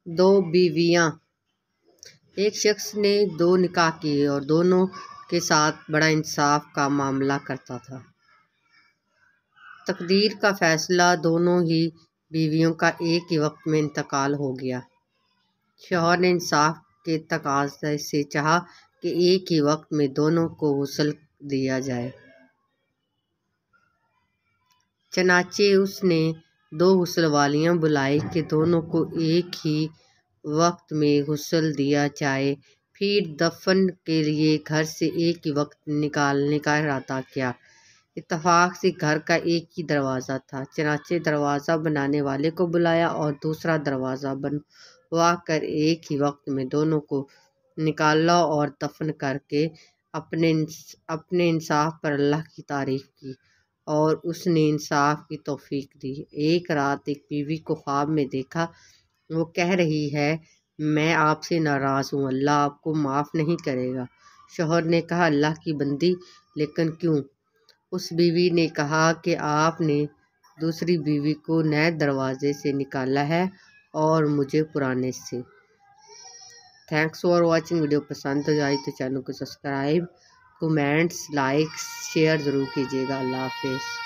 دو بیویاں۔ ایک شخص نے دو نکاح کیے اور دونوں کے ساتھ بڑا انصاف کا معاملہ کرتا تھا۔ تقدیر کا فیصلہ، دونوں ہی بیویوں کا ایک ہی وقت میں انتقال ہو گیا۔ شوہر نے انصاف کے تقاضے سے چاہا کہ ایک ہی وقت میں دونوں کو غسل دیا جائے۔ چنانچہ اس نے دو غسل والیاں بلائیں کہ دونوں کو ایک ہی وقت میں غسل دیا جائے، پھر دفن کے لیے گھر سے ایک ہی وقت نکالنے کا ارادہ کیا۔ اتفاق سے گھر کا ایک ہی دروازہ تھا، چنانچہ دروازہ بنانے والے کو بلایا اور دوسرا دروازہ بنوا کر ایک ہی وقت میں دونوں کو نکالا اور دفن کر کے اپنے انصاف پر اللہ کی تعریف کی اور اس نے انصاف کی توفیق دی۔ ایک رات ایک بیوی کو خواب میں دیکھا، وہ کہہ رہی ہے، میں آپ سے ناراض ہوں، اللہ آپ کو معاف نہیں کرے گا۔ شوہر نے کہا، اللہ کی بندی، لیکن کیوں؟ اس بیوی نے کہا کہ آپ نے دوسری بیوی کو نئے دروازے سے نکالا ہے اور مجھے پرانے سے۔ Thanks for watching. ویڈیو پسند آئی تو چینل کو سبسکرائب، کمنٹس، لائک، شیئر ضرور کیجیے گا۔ اللہ حافظ۔